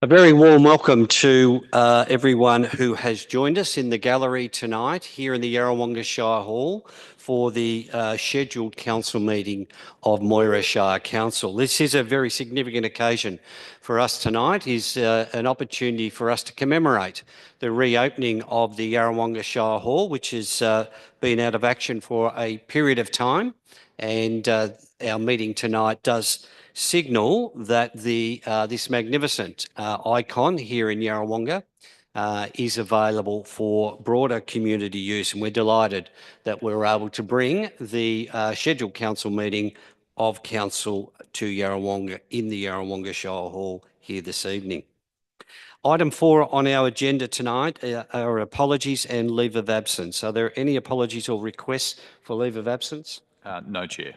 A very warm welcome to everyone who has joined us in the gallery tonight here in the Yarrawonga Shire Hall for the scheduled council meeting of Moira Shire Council. This is a very significant occasion for us tonight. It's an opportunity for us to commemorate the reopening of the Yarrawonga Shire Hall, which has been out of action for a period of time, and our meeting tonight does signal that this magnificent icon here in Yarrawonga is available for broader community use, and we're delighted that we're able to bring the scheduled council meeting of council to Yarrawonga in the Yarrawonga Shire Hall here this evening. Item 4 on our agenda tonight are apologies and leave of absence. Are there any apologies or requests for leave of absence? No, Chair.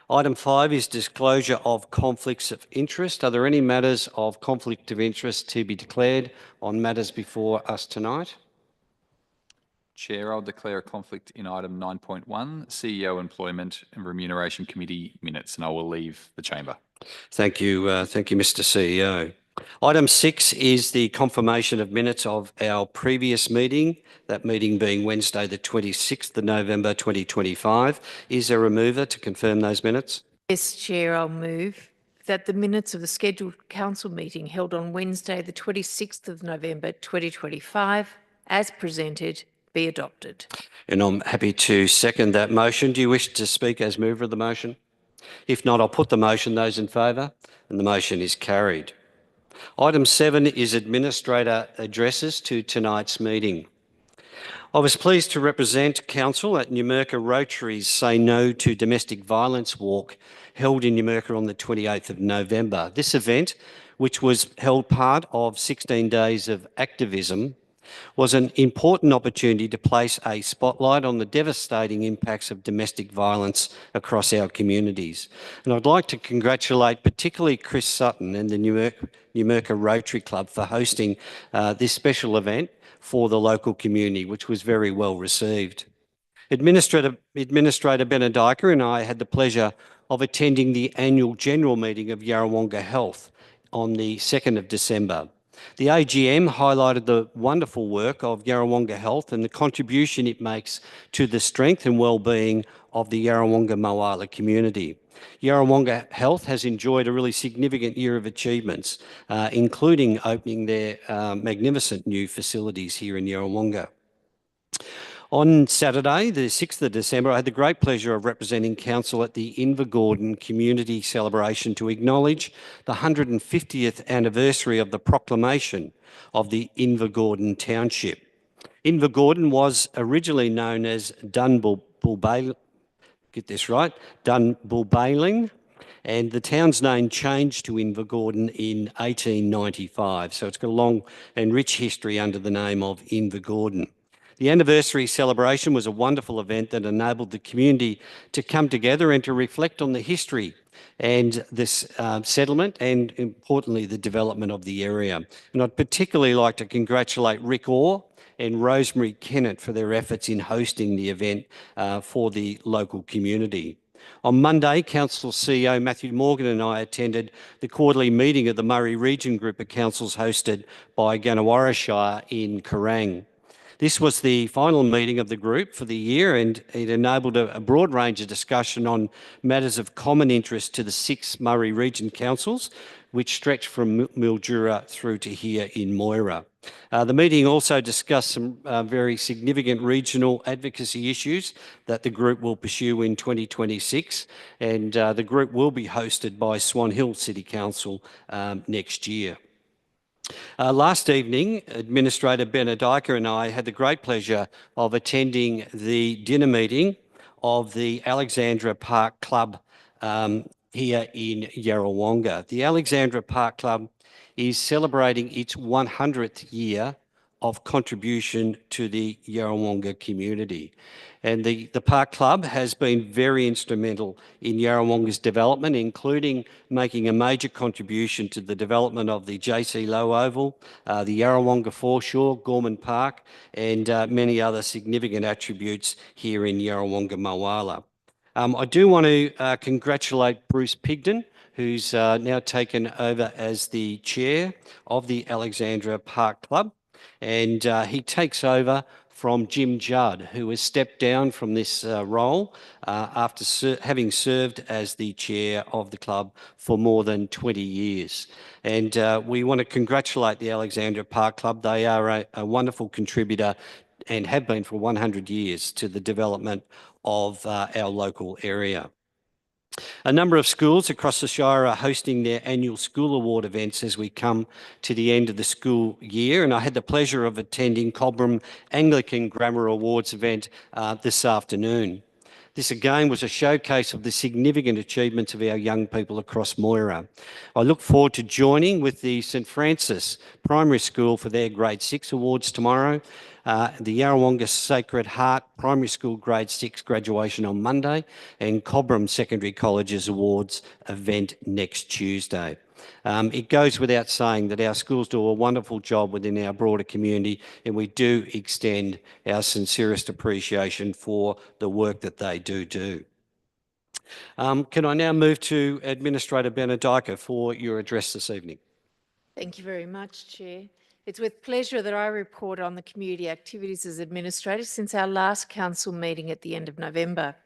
Item 5 is disclosure of conflicts of interest. Are there any matters of conflict of interest to be declared on matters before us tonight? Chair, I'll declare a conflict in item 9.1, CEO Employment and Remuneration Committee minutes, and I will leave the chamber. Thank you, Mr. CEO. Item 6 is the confirmation of minutes of our previous meeting, that meeting being Wednesday the 26th of November 2025. Is there a mover to confirm those minutes? Yes, Chair, I'll move that the minutes of the scheduled council meeting held on Wednesday the 26th of November 2025, as presented, be adopted. And I'm happy to second that motion. Do you wish to speak as mover of the motion? If not, I'll put the motion. Those in favour? And the motion is carried. Item 7 is Administrator addresses to tonight's meeting. I was pleased to represent Council at Numurkah Rotary's Say No to Domestic Violence walk held in Numurkah on the 28th of November. This event, which was held part of 16 days of activism, was an important opportunity to place a spotlight on the devastating impacts of domestic violence across our communities. And I'd like to congratulate particularly Chris Sutton and the Numurkah Rotary Club for hosting this special event for the local community, which was very well received. Administrator Benediker and I had the pleasure of attending the annual general meeting of Yarrawonga Health on the 2nd of December. The AGM highlighted the wonderful work of Yarrawonga Health and the contribution it makes to the strength and well-being of the Yarrawonga Moala community. Yarrawonga Health has enjoyed a really significant year of achievements, including opening their magnificent new facilities here in Yarrawonga. On Saturday, the 6th of December, I had the great pleasure of representing Council at the Invergordon Community Celebration to acknowledge the 150th anniversary of the proclamation of the Invergordon Township. Invergordon was originally known as Dunbullbaling, and the town's name changed to Invergordon in 1895, so it's got a long and rich history under the name of Invergordon. The anniversary celebration was a wonderful event that enabled the community to come together and to reflect on the history and this settlement and, importantly, the development of the area. And I'd particularly like to congratulate Rick Orr and Rosemary Kennett for their efforts in hosting the event for the local community. On Monday, Council CEO Matthew Morgan and I attended the quarterly meeting of the Murray Region Group of Councils hosted by Gannawarra Shire in Kerrang. This was the final meeting of the group for the year, and it enabled a broad range of discussion on matters of common interest to the 6 Murray Region councils, which stretch from Mildura through to here in Moira. The meeting also discussed some very significant regional advocacy issues that the group will pursue in 2026, and the group will be hosted by Swan Hill City Council next year. Last evening, Administrator Benediker and I had the great pleasure of attending the dinner meeting of the Alexandra Park Club here in Yarrawonga. The Alexandra Park Club is celebrating its 100th year of contribution to the Yarrawonga community. And the Park Club has been very instrumental in Yarrawonga's development, including making a major contribution to the development of the JC Low Oval, the Yarrawonga Foreshore, Gorman Park, and many other significant attributes here in Yarrawonga Moala. I do want to congratulate Bruce Pigden, who's now taken over as the chair of the Alexandra Park Club. And he takes over from Jim Judd, who has stepped down from this role after having served as the chair of the club for more than 20 years. And we want to congratulate the Alexandra Park Club. They are a wonderful contributor and have been for 100 years to the development of our local area. A number of schools across the Shire are hosting their annual school award events as we come to the end of the school year, and I had the pleasure of attending Cobram Anglican Grammar Awards event this afternoon. This again was a showcase of the significant achievements of our young people across Moira. I look forward to joining with the St Francis Primary School for their Grade 6 awards tomorrow, the Yarrawonga Sacred Heart Primary School Grade 6 graduation on Monday, and Cobram Secondary College's awards event next Tuesday. It goes without saying that our schools do a wonderful job within our broader community, and we do extend our sincerest appreciation for the work that they do. Can I now move to Administrator Benedica for your address this evening? Thank you very much, Chair. It's with pleasure that I report on the community activities as Administrator since our last council meeting at the end of November.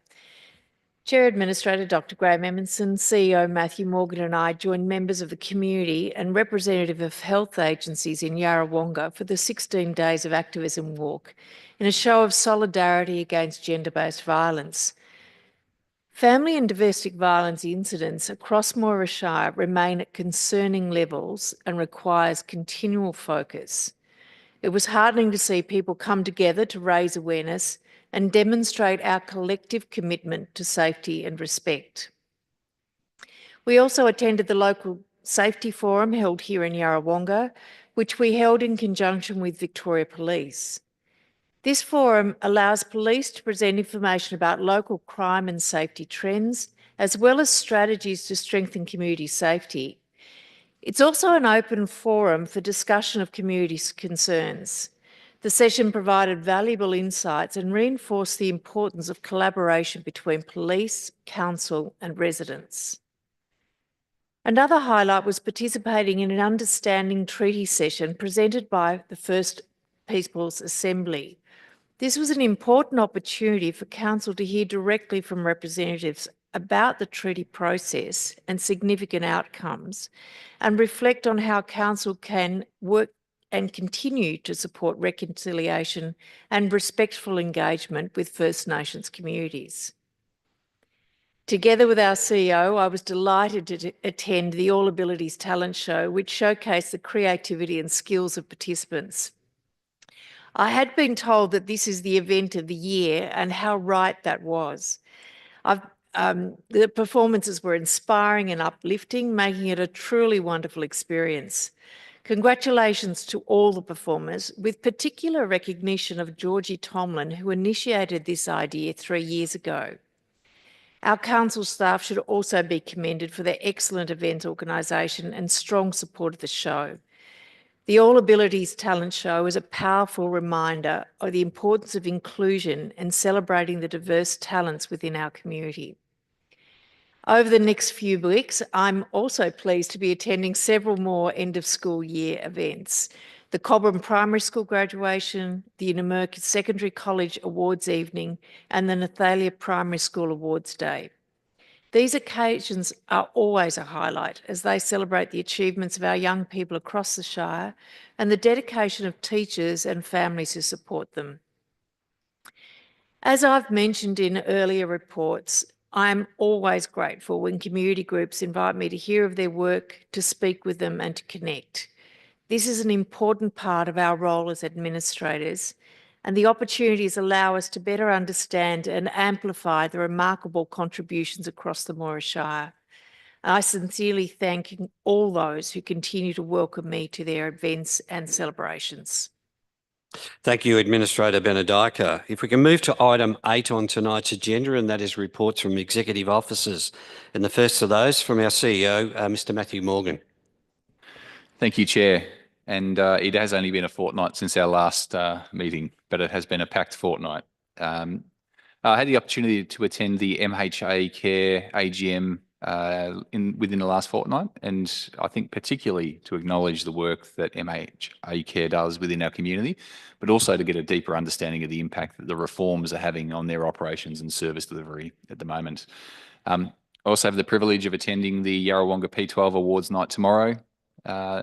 Chair Administrator Dr Graham Emerson, CEO Matthew Morgan and I joined members of the community and representative of health agencies in Yarrawonga for the 16 Days of Activism walk in a show of solidarity against gender-based violence. Family and domestic violence incidents across Moira Shire remain at concerning levels and requires continual focus. It was heartening to see people come together to raise awareness and demonstrate our collective commitment to safety and respect. We also attended the local safety forum held here in Yarrawonga, which we held in conjunction with Victoria Police. This forum allows police to present information about local crime and safety trends, as well as strategies to strengthen community safety. It's also an open forum for discussion of community concerns. The session provided valuable insights and reinforced the importance of collaboration between police, council and residents. Another highlight was participating in an understanding treaty session presented by the First Peoples Assembly. This was an important opportunity for Council to hear directly from representatives about the treaty process and significant outcomes, and reflect on how Council can work and continue to support reconciliation and respectful engagement with First Nations communities. Together with our CEO, I was delighted to attend the All Abilities Talent Show, which showcased the creativity and skills of participants. I had been told that this is the event of the year, and how right that was. The performances were inspiring and uplifting, making it a truly wonderful experience. Congratulations to all the performers, with particular recognition of Georgie Tomlin, who initiated this idea 3 years ago. Our council staff should also be commended for their excellent event organisation and strong support of the show. The All Abilities Talent Show is a powerful reminder of the importance of inclusion and celebrating the diverse talents within our community. Over the next few weeks, I'm also pleased to be attending several more end of school year events: the Cobram Primary School graduation, the Invermere Secondary College Awards Evening, and the Nathalia Primary School Awards Day. These occasions are always a highlight as they celebrate the achievements of our young people across the Shire and the dedication of teachers and families who support them. As I've mentioned in earlier reports, I'm always grateful when community groups invite me to hear of their work, to speak with them and to connect. This is an important part of our role as administrators, and the opportunities allow us to better understand and amplify the remarkable contributions across the Moira Shire. I sincerely thank all those who continue to welcome me to their events and celebrations. Thank you, Administrator Benedica. If we can move to item 8 on tonight's agenda, and that is reports from executive officers. And the first of those from our CEO, Mr. Matthew Morgan. Thank you, Chair. And it has only been a fortnight since our last meeting, but it has been a packed fortnight. I had the opportunity to attend the MHA Care AGM within the last fortnight, and I think particularly to acknowledge the work that MHA Care does within our community, but also to get a deeper understanding of the impact that the reforms are having on their operations and service delivery at the moment. I also have the privilege of attending the Yarrawonga P12 Awards night tomorrow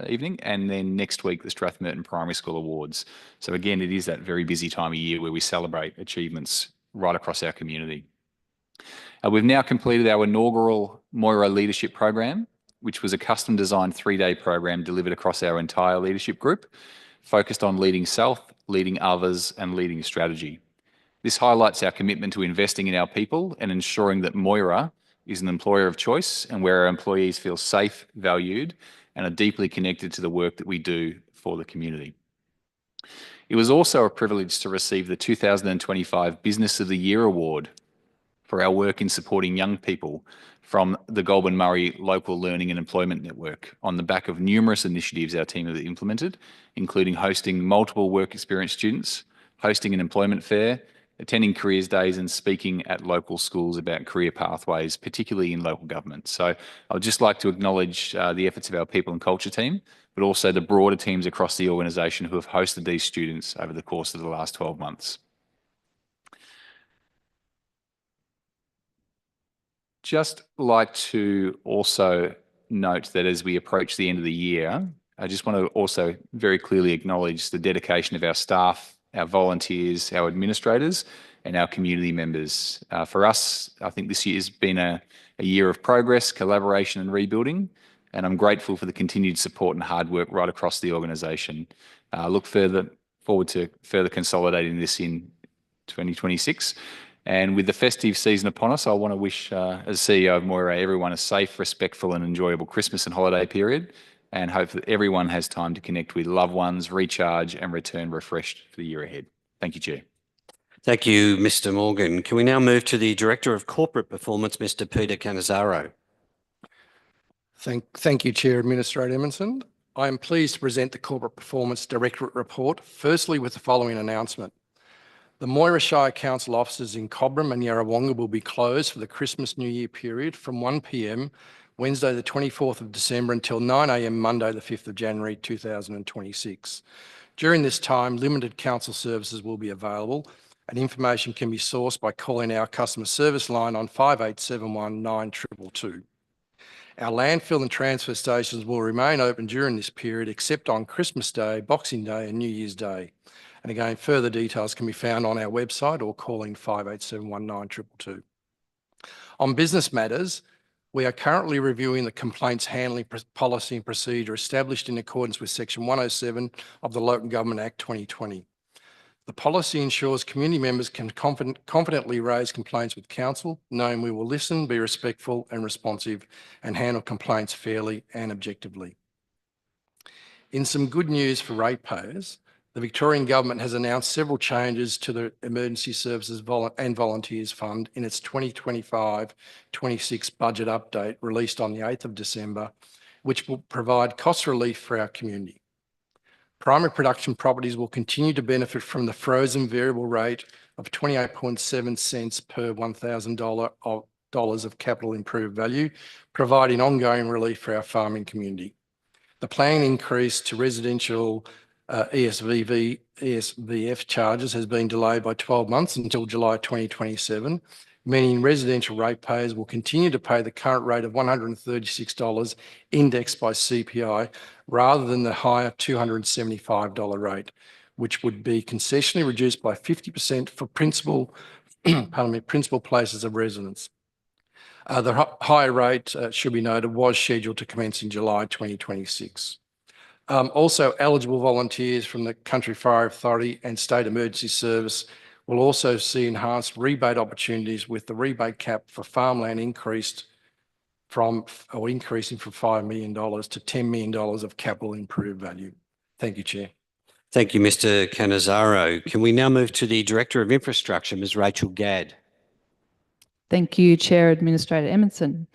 evening, and then next week the Strathmerton Primary School Awards. So again, it is that very busy time of year where we celebrate achievements right across our community. We've now completed our inaugural Moira Leadership Program, which was a custom-designed 3-day program delivered across our entire leadership group, focused on leading self, leading others, and leading strategy. This highlights our commitment to investing in our people and ensuring that Moira is an employer of choice and where our employees feel safe, valued, and are deeply connected to the work that we do for the community. It was also a privilege to receive the 2025 Business of the Year Award for our work in supporting young people from the Goulburn Murray Local Learning and Employment Network on the back of numerous initiatives our team have implemented, including hosting multiple work experience students, hosting an employment fair, attending careers days, and speaking at local schools about career pathways, particularly in local government. So I would just like to acknowledge the efforts of our people and culture team, but also the broader teams across the organisation who have hosted these students over the course of the last 12 months. Just like to also note that as we approach the end of the year, I just want to also very clearly acknowledge the dedication of our staff, our volunteers, our administrators, and our community members. For us, I think this year has been a year of progress, collaboration, and rebuilding, and I'm grateful for the continued support and hard work right across the organisation. I look forward to further consolidating this in 2026. And with the festive season upon us, I want to wish, as CEO of Moira, everyone a safe, respectful, and enjoyable Christmas and holiday period, and hope that everyone has time to connect with loved ones, recharge, and return refreshed for the year ahead. Thank you, Chair. Thank you, Mr. Morgan. Can we now move to the Director of Corporate Performance, Mr. Peter Cannizzaro? Thank you, Chair Administrator Emerson. I am pleased to present the Corporate Performance Directorate Report, firstly with the following announcement. The Moira Shire Council offices in Cobram and Yarrawonga will be closed for the Christmas New Year period from 1 p.m. Wednesday the 24th of December until 9 a.m. Monday the 5th of January 2026. During this time, limited council services will be available and information can be sourced by calling our customer service line on 5871 9222. Our landfill and transfer stations will remain open during this period except on Christmas Day, Boxing Day and New Year's Day. And again, further details can be found on our website or calling 5871 9222. On business matters, we are currently reviewing the complaints handling policy and procedure established in accordance with Section 107 of the Local Government Act 2020. The policy ensures community members can confidently raise complaints with council, knowing we will listen, be respectful and responsive, and handle complaints fairly and objectively. In some good news for ratepayers, the Victorian Government has announced several changes to the Emergency Services and Volunteers Fund in its 2025-26 budget update released on the 8th of December, which will provide cost relief for our community. Primary production properties will continue to benefit from the frozen variable rate of 28.7 cents per $1,000 of capital improved value, providing ongoing relief for our farming community. The planned increase to residential ESVF charges has been delayed by 12 months until July 2027, meaning residential ratepayers will continue to pay the current rate of $136 indexed by CPI rather than the higher $275 rate, which would be concessionally reduced by 50% for principal places of residence. The higher rate, should be noted, was scheduled to commence in July 2026. Also, eligible volunteers from the Country Fire Authority and State Emergency Service will also see enhanced rebate opportunities with the rebate cap for farmland increasing from $5 million to $10 million of capital improved value. Thank you, Chair. Thank you, Mr. Cannizzaro. Can we now move to the Director of Infrastructure, Ms. Rachel Gadd? Thank you, Chair Administrator Emerson.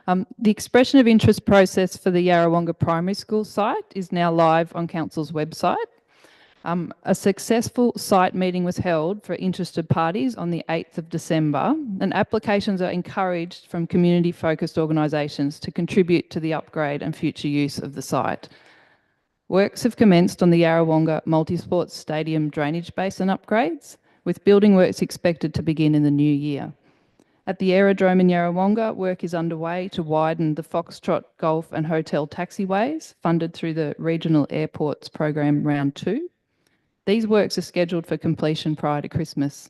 The expression of interest process for the Yarrawonga Primary School site is now live on Council's website. A successful site meeting was held for interested parties on the 8th of December, and applications are encouraged from community-focused organisations to contribute to the upgrade and future use of the site. Works have commenced on the Yarrawonga Multisports Stadium drainage basin upgrades, with building works expected to begin in the new year. At the aerodrome in Yarrawonga, work is underway to widen the Foxtrot Golf and Hotel taxiways, funded through the Regional Airports Program Round 2. These works are scheduled for completion prior to Christmas.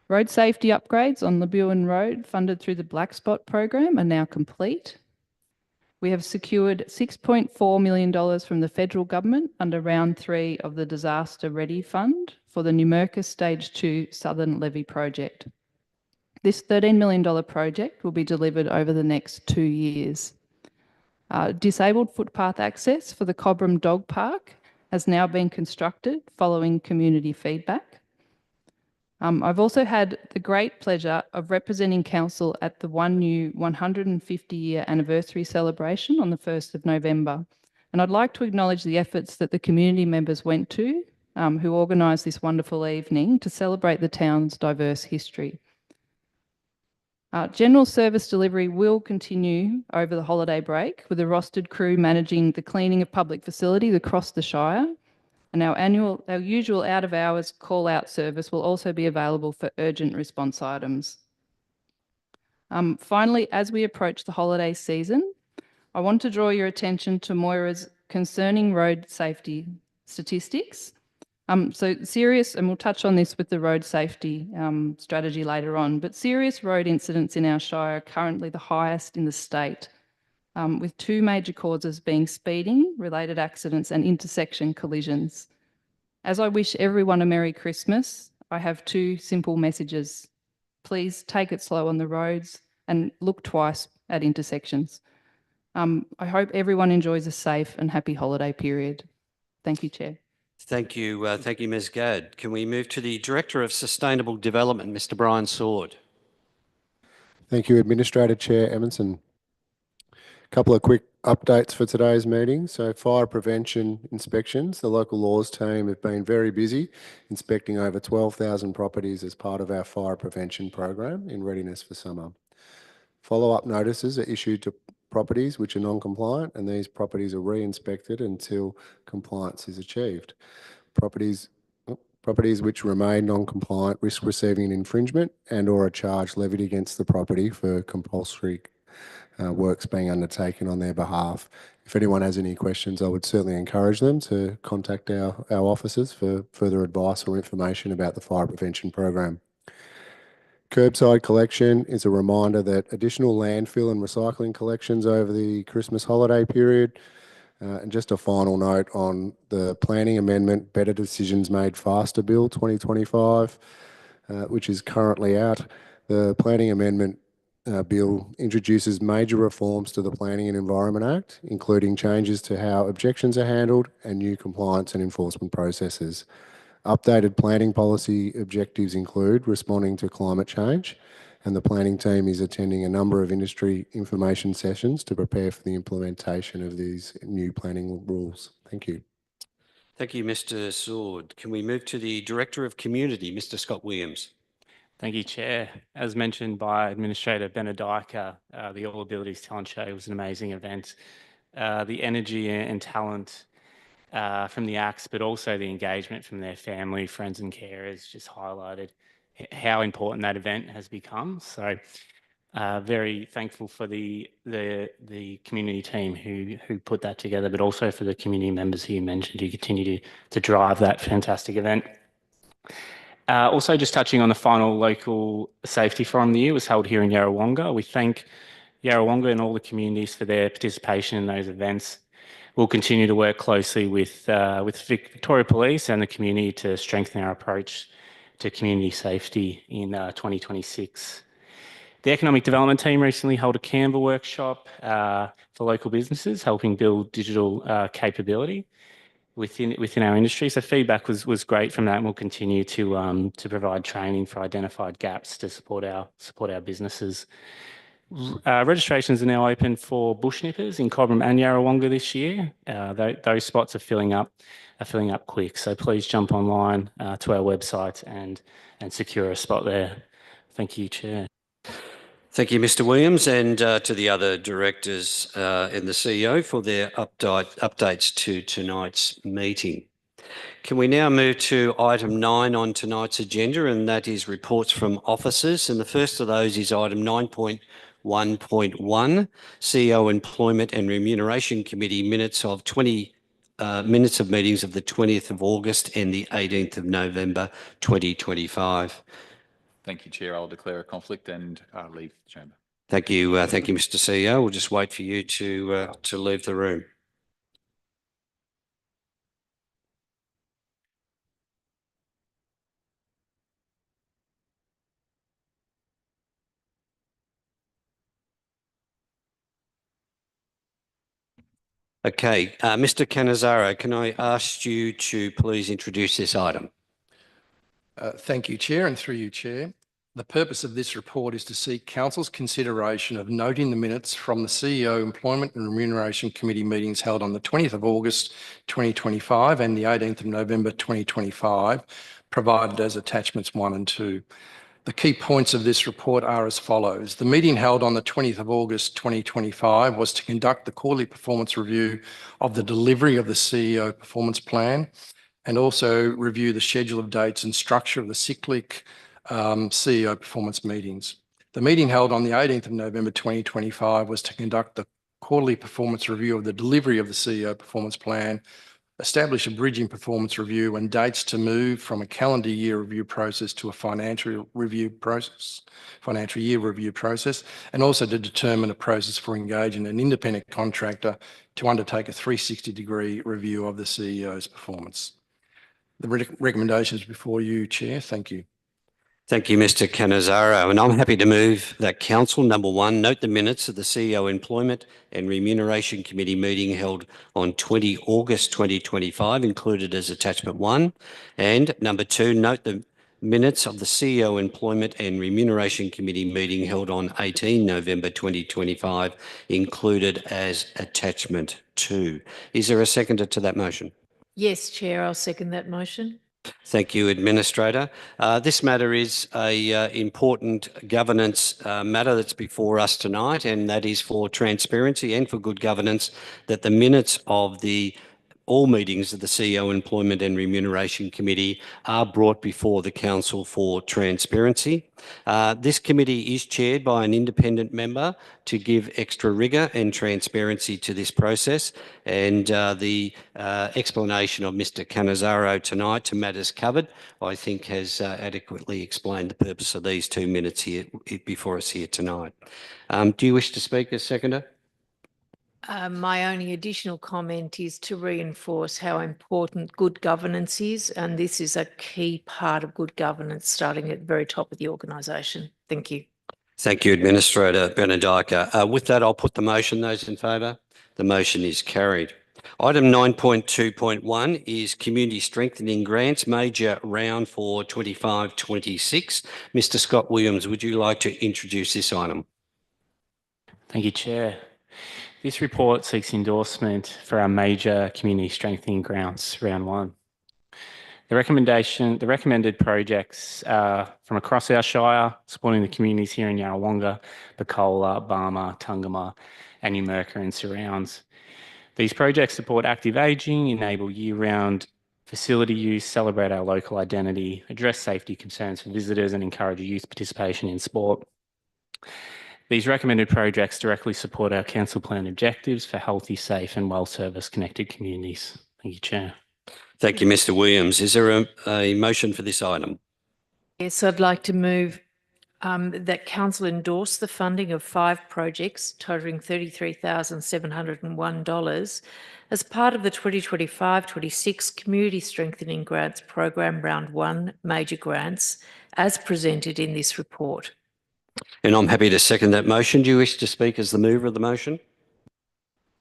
Road safety upgrades on Labuan Road, funded through the Black Spot program, are now complete. We have secured $6.4 million from the federal government under round 3 of the Disaster Ready Fund for the Numurkah Stage 2 Southern Levee project. This $13 million project will be delivered over the next 2 years. Disabled footpath access for the Cobram Dog Park has now been constructed following community feedback. I've also had the great pleasure of representing Council at the One New 150-year anniversary celebration on the 1st of November. And I'd like to acknowledge the efforts that the community members went to, who organised this wonderful evening to celebrate the town's diverse history. General service delivery will continue over the holiday break, with a rostered crew managing the cleaning of public facilities across the Shire. And our usual out-of-hours call-out service will also be available for urgent response items. Finally, as we approach the holiday season, I want to draw your attention to Moira's concerning road safety statistics. So serious, and we'll touch on this with the road safety strategy later on, but serious road incidents in our Shire are currently the highest in the state, with 2 major causes being speeding, related accidents and intersection collisions. As I wish everyone a Merry Christmas, I have 2 simple messages. Please take it slow on the roads and look twice at intersections. I hope everyone enjoys a safe and happy holiday period. Thank you, Chair. Thank you, Ms. Gadd. Can we move to the Director of Sustainable Development, Mr. Brian Sword? Thank you, Administrator Chair Emerson. A couple of quick updates for today's meeting. So fire prevention inspections. The local laws team have been very busy inspecting over 12,000 properties as part of our fire prevention program in readiness for summer. Follow-up notices are issued to properties which are non-compliant, and these properties are re-inspected until compliance is achieved. Properties which remain non-compliant risk receiving an infringement and or a charge levied against the property for compulsory works being undertaken on their behalf. If anyone has any questions, I would certainly encourage them to contact our officers for further advice or information about the fire prevention program. Curbside collection is a reminder that additional landfill and recycling collections over the Christmas holiday period. And just a final note on the planning amendment, Better Decisions Made Faster Bill 2025, which is currently out. The planning amendment bill introduces major reforms to the Planning and Environment Act, including changes to how objections are handled and new compliance and enforcement processes. Updated planning policy objectives include responding to climate change, and the planning team is attending a number of industry information sessions to prepare for the implementation of these new planning rules. Thank you. Thank you, Mr. Sword. Can we move to the Director of Community, Mr. Scott Williams? Thank you, Chair. As mentioned by Administrator Benedica, the All Abilities Talent Show was an amazing event. The energy and talent from the acts, but also the engagement from their family, friends and carers just highlighted how important that event has become. So very thankful for the community team who put that together, but also for the community members who you mentioned who continue to drive that fantastic event. Also, just touching on the final local safety forum of the year was held here in Yarrawonga. We thank Yarrawonga and all the communities for their participation in those events. We'll continue to work closely with Victoria Police and the community to strengthen our approach to community safety in 2026. The Economic Development team recently held a Canva workshop for local businesses, helping build digital capability within our industry. So feedback was great from that, and we'll continue to provide training for identified gaps to support our businesses. Registrations are now open for bush nippers in Cobram and Yarrawonga this year. Those spots are filling up quick. So please jump online to our website and secure a spot there. Thank you, Chair. Thank you, Mr. Williams, and to the other directors and the CEO for their updates to tonight's meeting. Can we now move to item 9 on tonight's agenda, and that is reports from officers. And the first of those is item 9.1.1, CEO Employment and Remuneration Committee minutes of meetings of the 20th of August and the 18th of November 2025. Thank you, Chair. I'll declare a conflict and leave the chamber. Thank you, Mr. CEO. We'll just wait for you to leave the room. Okay, Mr. Cannizzaro, can I ask you to please introduce this item? Thank you, Chair, and through you, Chair. The purpose of this report is to seek Council's consideration of noting the minutes from the CEO Employment and Remuneration Committee meetings held on the 20th of August 2025 and the 18th of November 2025, provided as attachments 1 and 2. The key points of this report are as follows. The meeting held on the 20th of August 2025 was to conduct the quarterly performance review of the delivery of the CEO performance plan and also review the schedule of dates and structure of the cyclic CEO performance meetings. The meeting held on the 18th of November 2025 was to conduct the quarterly performance review of the delivery of the CEO performance plan, establish a bridging performance review and dates to move from a calendar year review process to a financial year review process, and also to determine a process for engaging an independent contractor to undertake a 360-degree review of the CEO's performance. The recommendations before you, Chair. Thank you. Thank you, Mr. Cannizzaro, and I'm happy to move that Council, number 1, note the minutes of the CEO Employment and Remuneration Committee meeting held on 20 August 2025, included as attachment 1, and number 2, note the minutes of the CEO Employment and Remuneration Committee meeting held on 18 November 2025, included as attachment 2. Is there a seconder to that motion? Yes, Chair, I'll second that motion. Thank you, Administrator. This matter is an important governance matter that's before us tonight, and that is for transparency and for good governance, that the minutes of all meetings of the CEO Employment and Remuneration Committee are brought before the Council for transparency. This committee is chaired by an independent member to give extra rigour and transparency to this process, and the explanation of Mr. Cannizzaro tonight to matters covered, I think, has adequately explained the purpose of these 2 minutes here before us here tonight. Do you wish to speak as seconder? My only additional comment is to reinforce how important good governance is, and this is a key part of good governance, starting at the very top of the organisation. Thank you. Thank you, Administrator Benedica. With that, I'll put the motion. Those in favour? The motion is carried. Item 9.2.1 is Community Strengthening Grants, major round for 25-26. Mr. Scott Williams, would you like to introduce this item? Thank you, Chair. This report seeks endorsement for our major community strengthening grants, round 1. The recommended projects from across our shire, supporting the communities here in Yarrawonga, Bacola, Barmer, Tungama, and Numurkah and surrounds. These projects support active ageing, enable year-round facility use, celebrate our local identity, address safety concerns for visitors, and encourage youth participation in sport. These recommended projects directly support our council plan objectives for healthy, safe and well-service connected communities. Thank you, Chair. Thank you, Mr. Williams. Is there a motion for this item? Yes, I'd like to move that Council endorse the funding of 5 projects totalling $33,701 as part of the 2025-26 Community Strengthening Grants Program Round 1 Major Grants, as presented in this report. And I'm happy to second that motion. Do you wish to speak as the mover of the motion?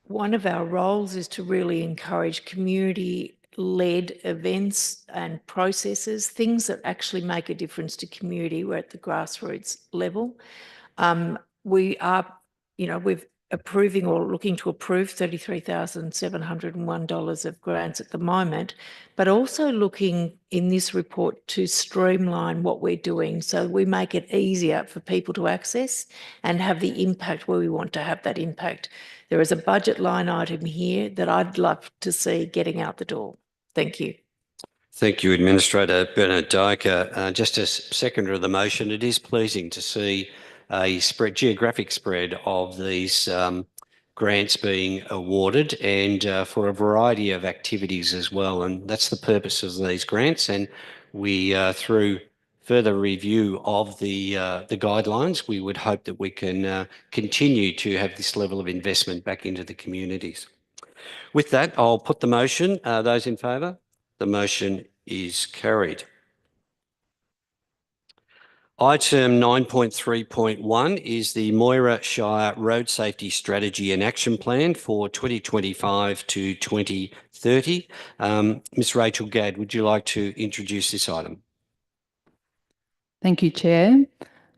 One of our roles is to really encourage community-led events and processes, things that actually make a difference to community. We're at the grassroots level. we are, we're approving or looking to approve $33,701 of grants at the moment, but also looking in this report to streamline what we're doing so we make it easier for people to access and have the impact where we want to have that impact. There is a budget line item here that I'd love to see getting out the door. Thank you. Thank you, Administrator Bernard Dyker. Just as seconder of the motion, it is pleasing to see a geographic spread of these grants being awarded and for a variety of activities as well. And that's the purpose of these grants. And we, through further review of the guidelines, we would hope that we can continue to have this level of investment back into the communities. With that, I'll put the motion. Those in favour? The motion is carried. Item 9.3.1 is the Moira Shire Road Safety Strategy and Action Plan for 2025 to 2030. Ms. Rachel Gadd, would you like to introduce this item? Thank you, Chair.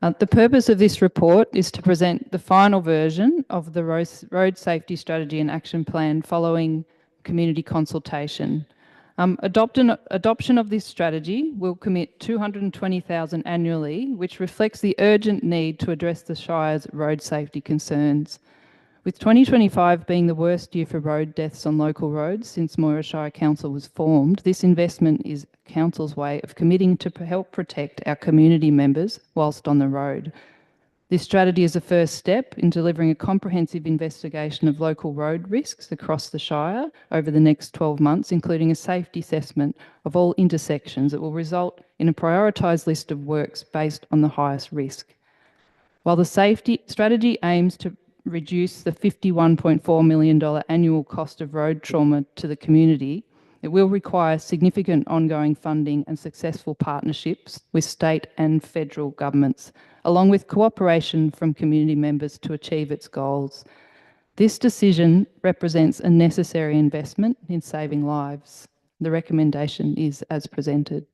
The purpose of this report is to present the final version of the Road Safety Strategy and Action Plan following community consultation. Adoption of this strategy will commit $220,000 annually, which reflects the urgent need to address the Shire's road safety concerns. With 2025 being the worst year for road deaths on local roads since Moira Shire Council was formed, this investment is Council's way of committing to help protect our community members whilst on the road. This strategy is a first step in delivering a comprehensive investigation of local road risks across the Shire over the next 12 months, including a safety assessment of all intersections that will result in a prioritised list of works based on the highest risk. While the safety strategy aims to reduce the $51.4 million annual cost of road trauma to the community, it will require significant ongoing funding and successful partnerships with state and federal governments, along with cooperation from community members to achieve its goals. This decision represents a necessary investment in saving lives. The recommendation is as presented.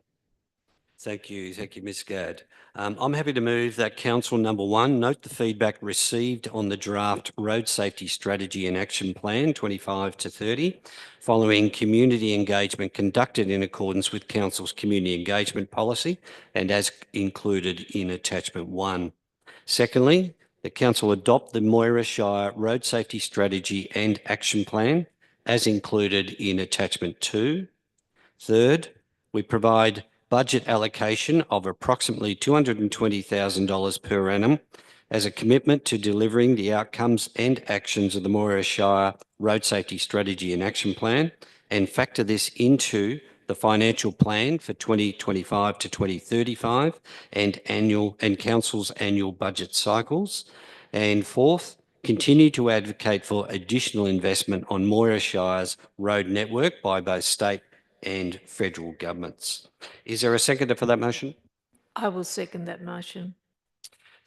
Thank you, Ms. Gadd. I'm happy to move that Council Number 1 note the feedback received on the draft Road Safety Strategy and Action Plan 25 to 30, following community engagement conducted in accordance with Council's community engagement policy and as included in Attachment 1. Secondly, the Council adopt the Moira Shire Road Safety Strategy and Action Plan as included in Attachment 2. Third, we provide budget allocation of approximately $220,000 per annum as a commitment to delivering the outcomes and actions of the Moira Shire Road Safety Strategy and Action Plan, and factor this into the financial plan for 2025 to 2035 and Council's annual budget cycles. And fourth, continue to advocate for additional investment on Moira Shire's road network by both state and federal governments. Is there a seconder for that motion? I will second that motion.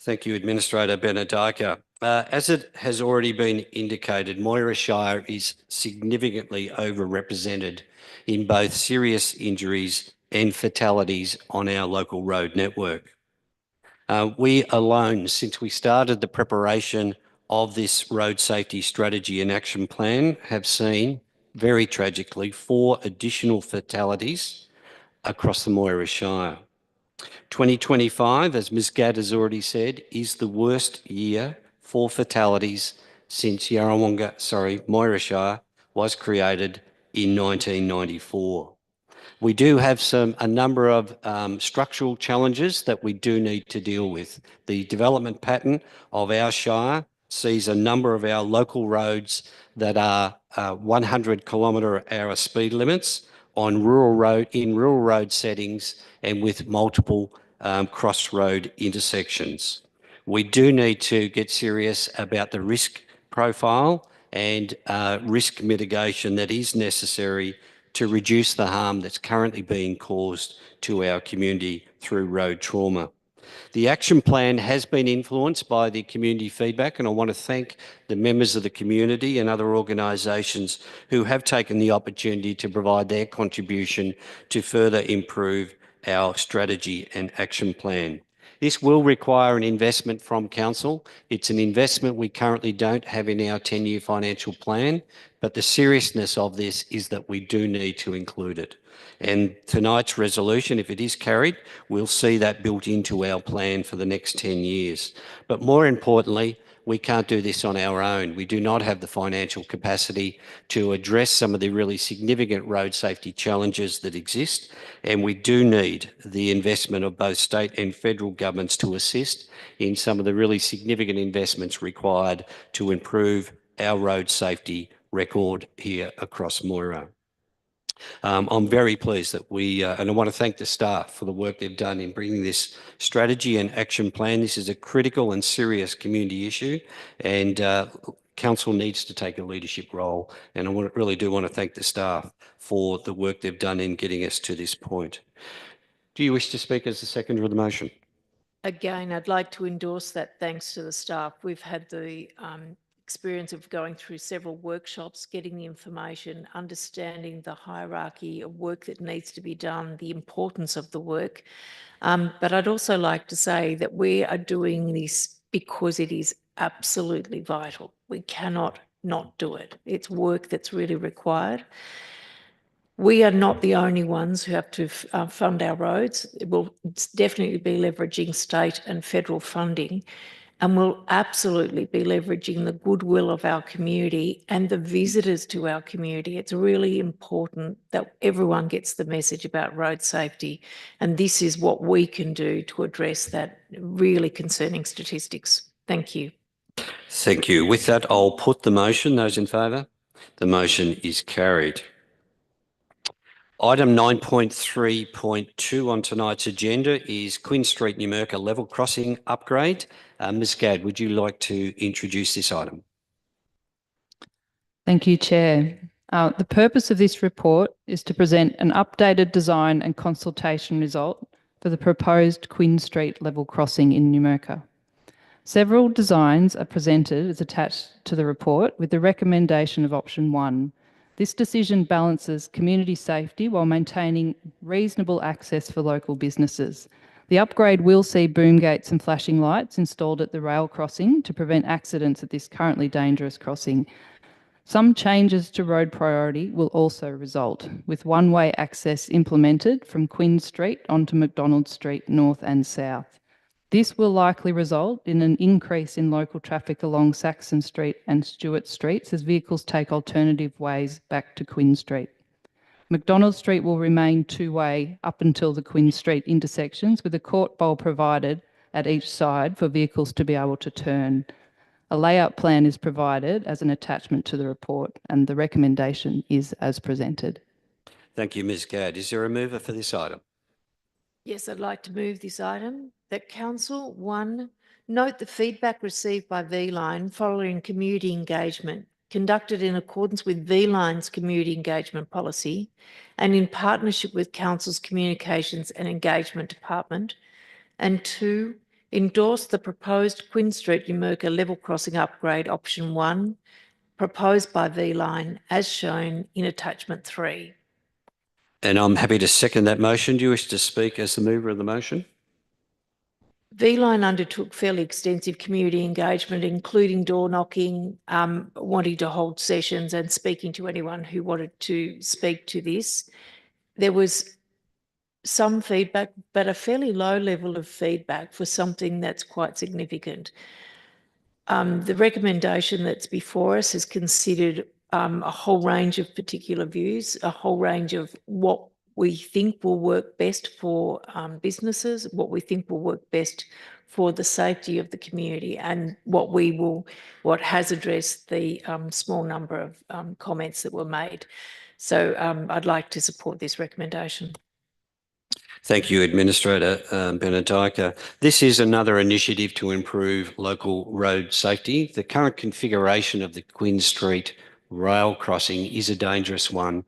Thank you, Administrator Bernard Dyker. As it has already been indicated, Moira Shire is significantly overrepresented in both serious injuries and fatalities on our local road network. We alone, since we started the preparation of this Road Safety Strategy and Action Plan, have seen, very tragically, 4 additional fatalities across the Moira Shire. 2025, as Ms. Gadd has already said, is the worst year for fatalities since Moira Shire was created in 1994. We do have a number of structural challenges that we do need to deal with. The development pattern of our Shire sees a number of our local roads that are 100-kilometre-hour speed limits in rural road settings and with multiple crossroad intersections. We do need to get serious about the risk profile and risk mitigation that is necessary to reduce the harm that's currently being caused to our community through road trauma. The action plan has been influenced by the community feedback, and I want to thank the members of the community and other organisations who have taken the opportunity to provide their contribution to further improve our strategy and action plan. This will require an investment from council. It's an investment we currently don't have in our 10-year financial plan, but the seriousness of this is that we do need to include it. And tonight's resolution, if it is carried, we'll see that built into our plan for the next 10 years. But more importantly, we can't do this on our own. We do not have the financial capacity to address some of the really significant road safety challenges that exist, and we do need the investment of both state and federal governments to assist in some of the really significant investments required to improve our road safety record here across Moira. I'm very pleased that and I want to thank the staff for the work they've done in bringing this strategy and action plan. This is a critical and serious community issue, and council needs to take a leadership role. And I really do want to thank the staff for the work they've done in getting us to this point. Do you wish to speak as the seconder of the motion? Again, I'd like to endorse that thanks to the staff. We've had the experience of going through several workshops, getting the information, understanding the hierarchy of work that needs to be done, the importance of the work. But I'd also like to say that we are doing this because it is absolutely vital. We cannot not do it. It's work that's really required. We are not the only ones who have to fund our roads. It will definitely be leveraging state and federal funding, and we'll absolutely be leveraging the goodwill of our community and the visitors to our community. It's really important that everyone gets the message about road safety, and this is what we can do to address that really concerning statistics. Thank you. Thank you. With that, I'll put the motion. Those in favour? The motion is carried. Item 9.3.2 on tonight's agenda is Queen Street, Numurkah level crossing upgrade. Ms Gadd, would you like to introduce this item? Thank you, Chair. The purpose of this report is to present an updated design and consultation result for the proposed Queen Street level crossing in Numurkah. Several designs are presented as attached to the report with the recommendation of option 1. This decision balances community safety while maintaining reasonable access for local businesses. The upgrade will see boom gates and flashing lights installed at the rail crossing to prevent accidents at this currently dangerous crossing. Some changes to road priority will also result, with one-way access implemented from Queen Street onto McDonald Street north and south. This will likely result in an increase in local traffic along Saxon Street and Stewart Streets as vehicles take alternative ways back to Queen Street. McDonald Street will remain two-way up until the Queen Street intersections, with a court bowl provided at each side for vehicles to be able to turn. A layout plan is provided as an attachment to the report, and the recommendation is as presented. Thank you, Ms Gadd. Is there a mover for this item? Yes, I'd like to move this item that Council 1 note the feedback received by V-Line following community engagement conducted in accordance with V-Line's community engagement policy and in partnership with Council's Communications and Engagement Department, and 2, endorse the proposed Queen Street Numurkah level crossing upgrade option 1 proposed by V-Line as shown in attachment 3. And I'm happy to second that motion. Do you wish to speak as the mover of the motion? V-Line undertook fairly extensive community engagement, including door knocking, wanting to hold sessions and speaking to anyone who wanted to speak to this. There was some feedback, but a fairly low level of feedback for something that's quite significant. The recommendation that's before us has considered a whole range of particular views, a whole range of what we think will work best for businesses, what we think will work best for the safety of the community, and what has addressed the small number of comments that were made. So I'd like to support this recommendation. Thank you, Administrator Benedika. This is another initiative to improve local road safety. The current configuration of the Queen Street rail crossing is a dangerous one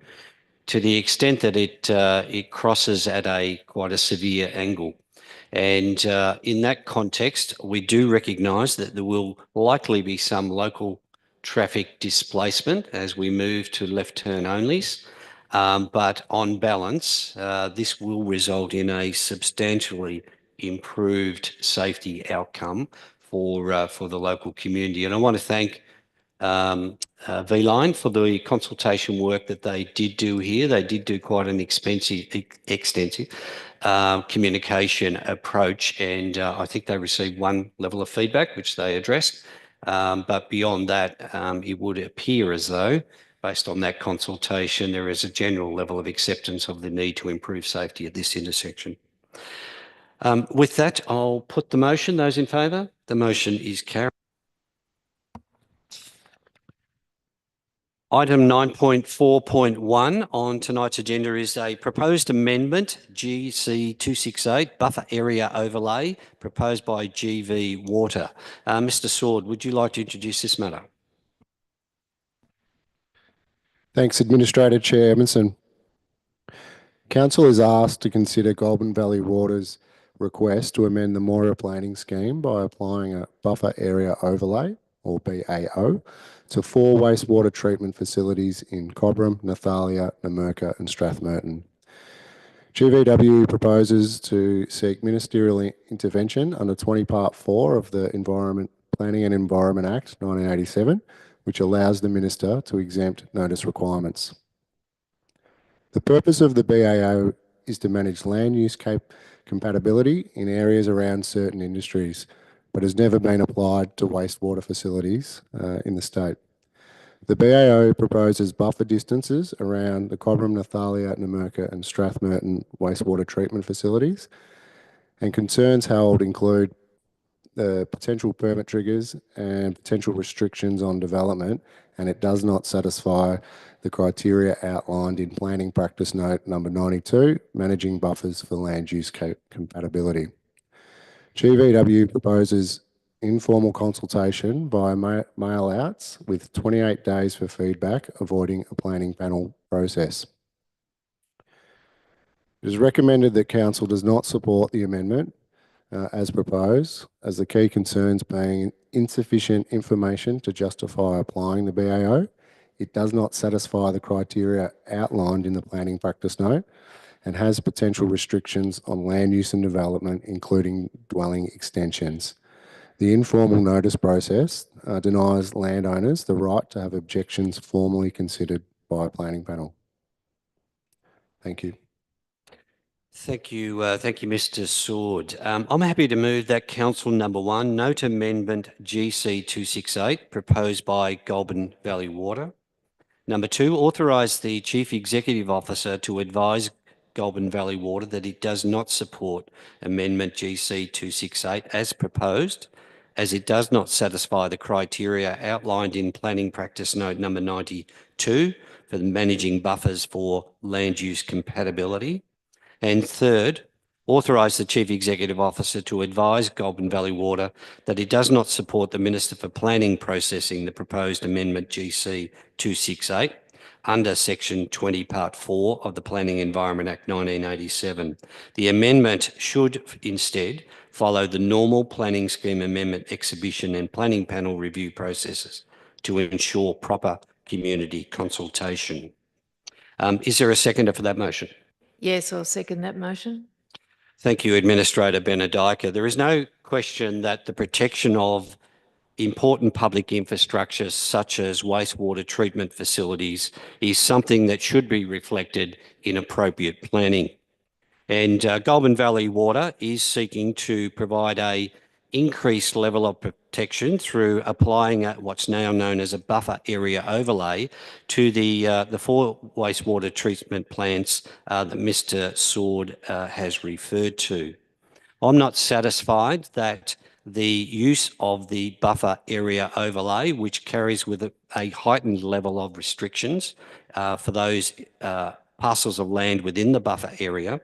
to the extent that it crosses at quite a severe angle. And in that context, we do recognise that there will likely be some local traffic displacement as we move to left turn onlys. But on balance, this will result in a substantially improved safety outcome for the local community. And I want to thank V-Line for the consultation work that they did do here. They did do quite an extensive communication approach, and I think they received one level of feedback, which they addressed. But beyond that, it would appear as though, based on that consultation, there is a general level of acceptance of the need to improve safety at this intersection. With that, I'll put the motion. Those in favour? The motion is carried. Item 9.4.1 on tonight's agenda is a proposed amendment, GC 268, buffer area overlay, proposed by GV Water. Mr. Sword, would you like to introduce this matter? Thanks, Administrator Chair Emerson. Council is asked to consider Goulburn Valley Water's request to amend the Moira planning scheme by applying a buffer area overlay, or BAO, to 4 wastewater treatment facilities in Cobram, Nathalia, Numurkah and Strathmerton. GVW proposes to seek ministerial intervention under 20 Part 4 of the Planning and Environment Act 1987, which allows the Minister to exempt notice requirements. The purpose of the BAO is to manage land use compatibility in areas around certain industries, but has never been applied to wastewater facilities in the state. The BAO proposes buffer distances around the Cobram, Nathalia, Numurkah and Strathmerton wastewater treatment facilities, and concerns held include the potential permit triggers and potential restrictions on development, and it does not satisfy the criteria outlined in Planning Practice Note number 92, Managing Buffers for Land Use Compatibility. GVW proposes informal consultation via mail outs with 28 days for feedback, avoiding a planning panel process. It is recommended that Council does not support the amendment as proposed, as the key concerns being insufficient information to justify applying the BAO. It does not satisfy the criteria outlined in the Planning Practice Note and has potential restrictions on land use and development, including dwelling extensions. The informal notice process denies landowners the right to have objections formally considered by a planning panel. Thank you. Thank you, Mr. Sword. I'm happy to move that Council Number 1, Note Amendment GC 268, proposed by Goulburn Valley Water. Number 2, authorise the Chief Executive Officer to advise Goulburn Valley Water that it does not support Amendment GC 268 as proposed, as it does not satisfy the criteria outlined in Planning Practice Note number 92 for managing buffers for land use compatibility. And third, authorise the Chief Executive Officer to advise Goulburn Valley Water that it does not support the Minister for Planning processing the proposed Amendment GC 268 under Section 20 Part 4 of the Planning Environment Act 1987. The amendment should instead follow the normal planning scheme amendment exhibition and planning panel review processes to ensure proper community consultation. Is there a seconder for that motion? Yes, I'll second that motion. Thank you, Administrator Benedika. There is no question that the protection of important public infrastructure such as wastewater treatment facilities is something that should be reflected in appropriate planning. And Goulburn Valley Water is seeking to provide a increased level of protection through applying what's now known as a buffer area overlay to the 4 wastewater treatment plants that Mr. Sword has referred to. I'm not satisfied that the use of the buffer area overlay, which carries with it a heightened level of restrictions for those parcels of land within the buffer area,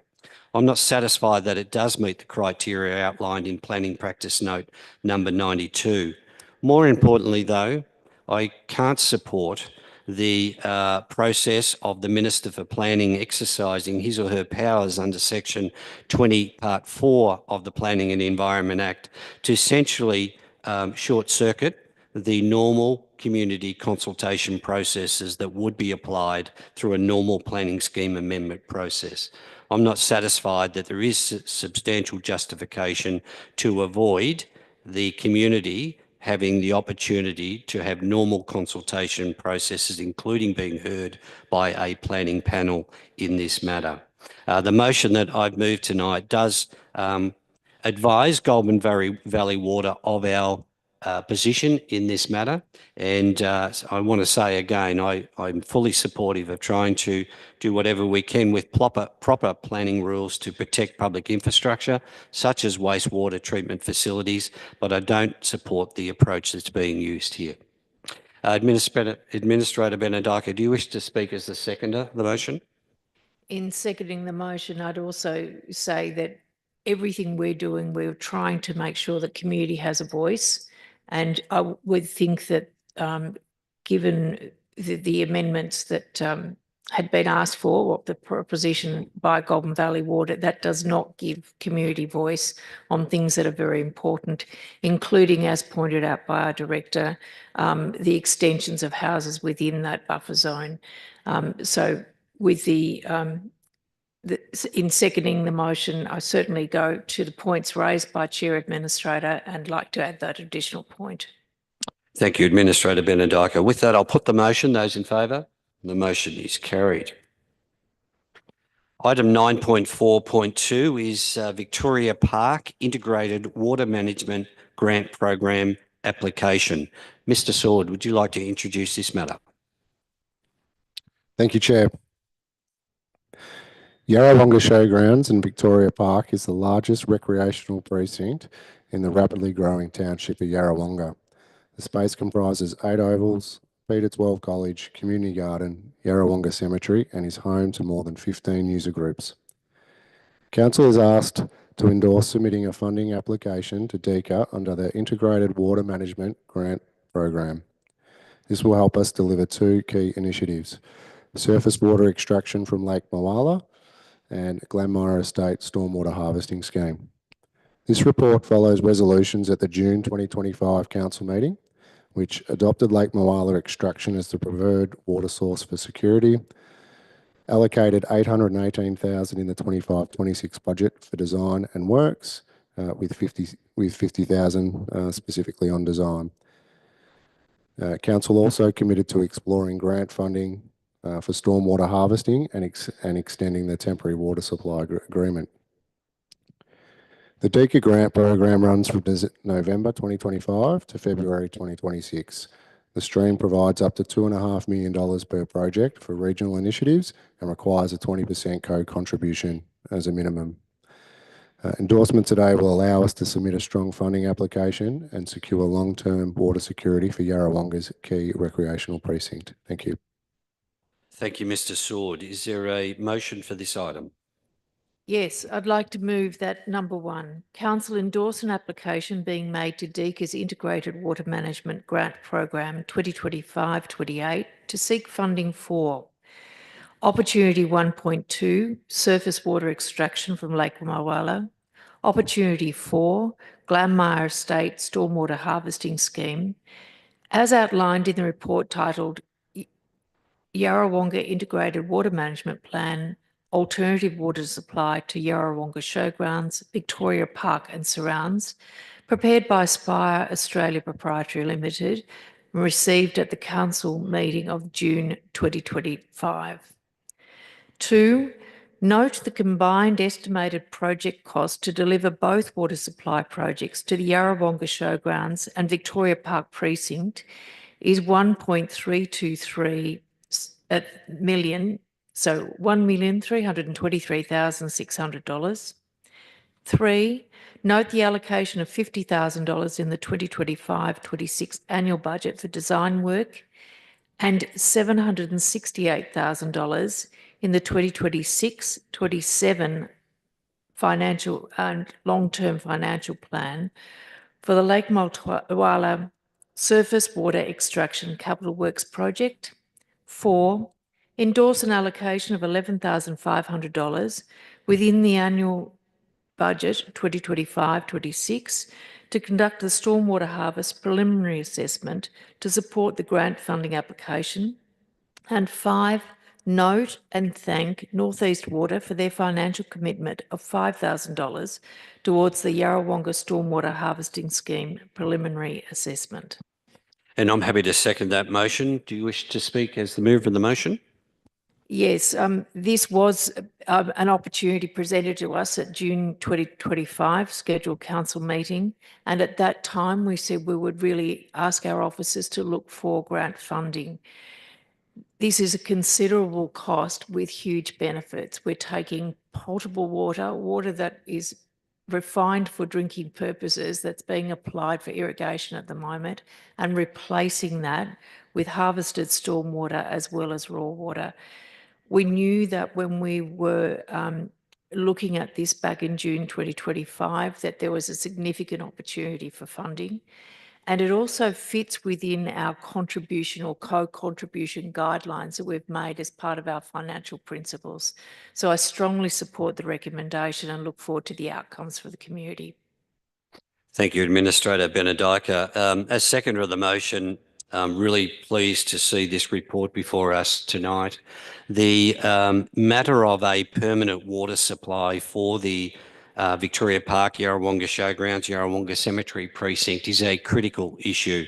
I'm not satisfied that it does meet the criteria outlined in Planning Practice Note number 92. More importantly, though, I can't support the process of the Minister for Planning exercising his or her powers under Section 20 Part 4 of the Planning and Environment Act to essentially short-circuit the normal community consultation processes that would be applied through a normal planning scheme amendment process. I'm not satisfied that there is substantial justification to avoid the community having the opportunity to have normal consultation processes, including being heard by a planning panel in this matter. The motion that I've moved tonight does advise Goulburn Valley Water of our position in this matter. And I want to say again, I'm fully supportive of trying to do whatever we can with proper planning rules to protect public infrastructure, such as wastewater treatment facilities, but I don't support the approach that's being used here. Administrator Benedica, do you wish to speak as the seconder of the motion? In seconding the motion, I'd also say that everything we're doing, we're trying to make sure the community has a voice. And I would think that given the amendments that had been asked for, what the proposition by Goulburn Valley Water, that does not give community voice on things that are very important, including, as pointed out by our director, the extensions of houses within that buffer zone. So with in seconding the motion, I certainly go to the points raised by Chair Administrator and like to add that additional point. Thank you, Administrator Benedica. With that, I'll put the motion. Those in favour? The motion is carried. Item 9.4.2 is Victoria Park Integrated Water Management Grant Program application. Mr. Sword, would you like to introduce this matter? Thank you, Chair. Yarrawonga Showgrounds in Victoria Park is the largest recreational precinct in the rapidly growing township of Yarrawonga. The space comprises 8 ovals, Peter 12 College, Community Garden, Yarrawonga Cemetery, and is home to more than 15 user groups. Council is asked to endorse submitting a funding application to DECA under the Integrated Water Management Grant Program. This will help us deliver 2 key initiatives: surface water extraction from Lake Moala and Glenmire Estate Stormwater Harvesting Scheme. This report follows resolutions at the June 2025 Council meeting, which adopted Lake Moala extraction as the preferred water source for security, allocated $818,000 in the 25-26 budget for design and works, with $50,000 specifically on design. Council also committed to exploring grant funding for stormwater harvesting and extending the temporary water supply agreement. The DECA grant program runs from November 2025 to February 2026. The stream provides up to $2.5 million per project for regional initiatives and requires a 20% co-contribution as a minimum. Endorsement today will allow us to submit a strong funding application and secure long-term water security for Yarrawonga's key recreational precinct. Thank you. Thank you, Mr. Sword. Is there a motion for this item? Yes, I'd like to move that number 1, Council endorse an application being made to DECA's Integrated Water Management Grant Program 2025-28 to seek funding for Opportunity 1.2, surface water extraction from Lake Moala; Opportunity 4, Glenmire Estate Stormwater Harvesting Scheme, as outlined in the report titled Yarrawonga Integrated Water Management Plan, Alternative Water Supply to Yarrawonga Showgrounds, Victoria Park and Surrounds, prepared by Spire Australia Proprietary Limited, received at the Council meeting of June 2025. 2, note the combined estimated project cost to deliver both water supply projects to the Yarrawonga Showgrounds and Victoria Park Precinct is $1.323 million, so $1,323,600. 3, note the allocation of $50,000 in the 2025-26 annual budget for design work and $768,000 in the 2026-27 financial and long-term financial plan for the Lake Moala Surface Water Extraction Capital Works Project. 4, endorse an allocation of $11,500 within the annual budget 2025-26 to conduct the stormwater harvest preliminary assessment to support the grant funding application. And 5, note and thank North East Water for their financial commitment of $5,000 towards the Yarrawonga Stormwater Harvesting Scheme preliminary assessment. And I'm happy to second that motion. Do you wish to speak as the mover of the motion? Yes, this was an opportunity presented to us at June 2025 scheduled council meeting. And at that time, we said we would really ask our officers to look for grant funding. This is a considerable cost with huge benefits. We're taking potable water, water that is refined for drinking purposes, that's being applied for irrigation at the moment, and replacing that with harvested stormwater as well as raw water. We knew that when we were looking at this back in June 2025, that there was a significant opportunity for funding. And it also fits within our contribution or co-contribution guidelines that we've made as part of our financial principles. So I strongly support the recommendation and look forward to the outcomes for the community. Thank you, Administrator Benedica. As seconder of the motion, I'm really pleased to see this report before us tonight. The matter of a permanent water supply for the Victoria Park, Yarrawonga Showgrounds, Yarrawonga Cemetery Precinct is a critical issue.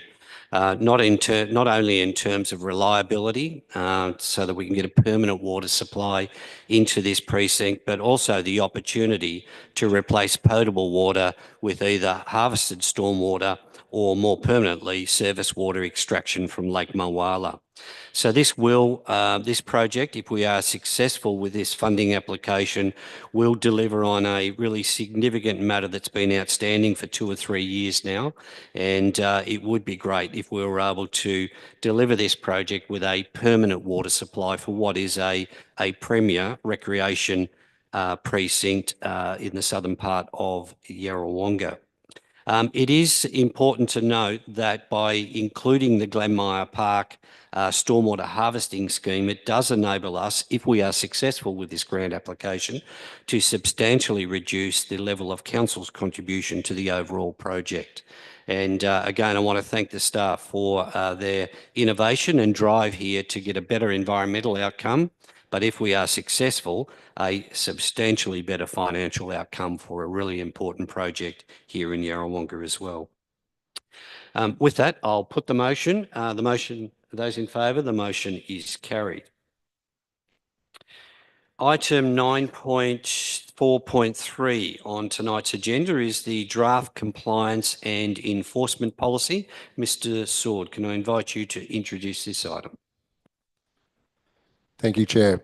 Not only in terms of reliability, so that we can get a permanent water supply into this precinct, but also the opportunity to replace potable water with either harvested stormwater or more permanently surface water extraction from Lake Mulwala. So this project, if we are successful with this funding application, will deliver on a really significant matter that's been outstanding for 2 or 3 years now. And it would be great if we were able to deliver this project with a permanent water supply for what is a premier recreation precinct in the southern part of Yarrawonga. It is important to note that by including the Glenmire Park stormwater harvesting scheme, it does enable us, if we are successful with this grant application, to substantially reduce the level of council's contribution to the overall project. And again, I want to thank the staff for their innovation and drive here to get a better environmental outcome. But if we are successful, a substantially better financial outcome for a really important project here in Yarrawonga as well. With that, I'll put the motion. Those in favour, the motion is carried. Item 9.4.3 on tonight's agenda is the draft compliance and enforcement policy. Mr. Sword, can I invite you to introduce this item? Thank you, Chair.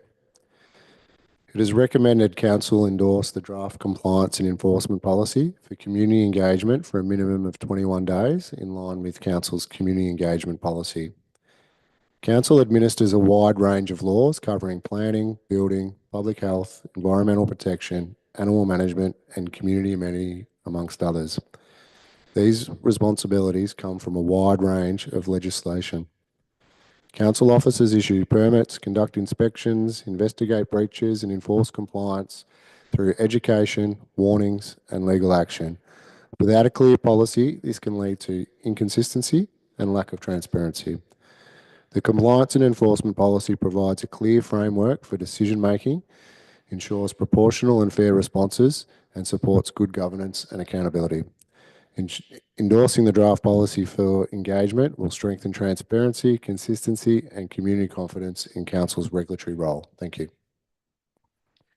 It is recommended Council endorse the draft compliance and enforcement policy for community engagement for a minimum of 21 days in line with Council's community engagement policy. Council administers a wide range of laws covering planning, building, public health, environmental protection, animal management and community amenity, amongst others. These responsibilities come from a wide range of legislation. Council officers issue permits, conduct inspections, investigate breaches and enforce compliance through education, warnings and legal action. Without a clear policy, this can lead to inconsistency and lack of transparency. The compliance and enforcement policy provides a clear framework for decision making, ensures proportional and fair responses and supports good governance and accountability. Endorsing the draft policy for engagement will strengthen transparency, consistency and community confidence in Council's regulatory role. Thank you.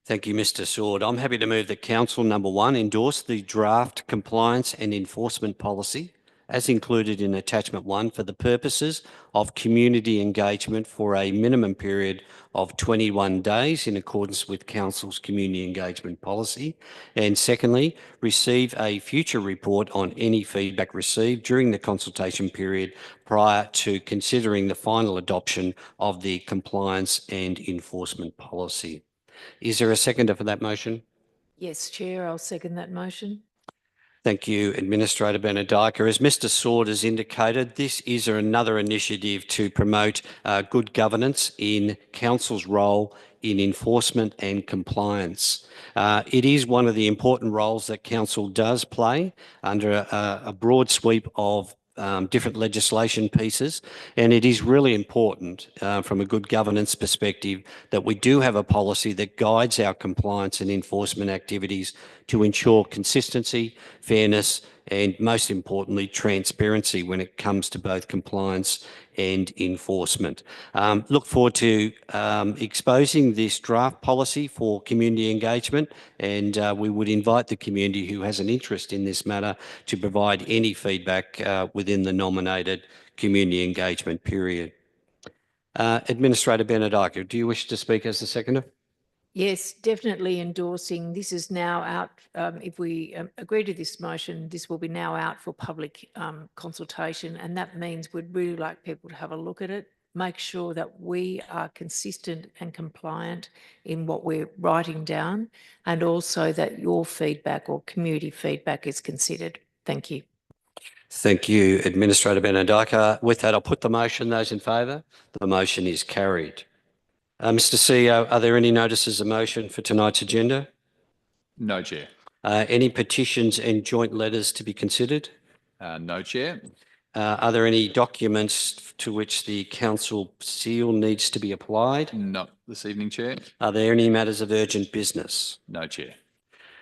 Thank you, Mr. Sword. I'm happy to move that Council, number 1, endorse the draft compliance and enforcement policy as included in attachment 1 for the purposes of community engagement for a minimum period of 21 days in accordance with Council's community engagement policy. And secondly, receive a future report on any feedback received during the consultation period prior to considering the final adoption of the compliance and enforcement policy. Is there a seconder for that motion? Yes, Chair, I'll second that motion. Thank you, Administrator Benedica. As Mr. Sword has indicated, this is another initiative to promote good governance in Council's role in enforcement and compliance. It is one of the important roles that Council does play under a broad sweep of different legislation pieces, and it is really important from a good governance perspective that we do have a policy that guides our compliance and enforcement activities to ensure consistency, fairness, and most importantly, transparency when it comes to both compliance and enforcement. Look forward to exposing this draft policy for community engagement, and we would invite the community who has an interest in this matter to provide any feedback within the nominated community engagement period. Administrator Benedica, do you wish to speak as the seconder? Yes, definitely endorsing. This is now out. If we agree to this motion, this will be now out for public consultation. And that means we'd really like people to have a look at it, make sure that we are consistent and compliant in what we're writing down, and also that your feedback or community feedback is considered. Thank you. Thank you, Administrator Benedica. With that, I'll put the motion. Those in favour? The motion is carried. Mr. CEO, are there any notices of motion for tonight's agenda? No, Chair. Any petitions and joint letters to be considered? No, Chair. Are there any documents to which the council seal needs to be applied? No, this evening, Chair. Are there any matters of urgent business? No, Chair.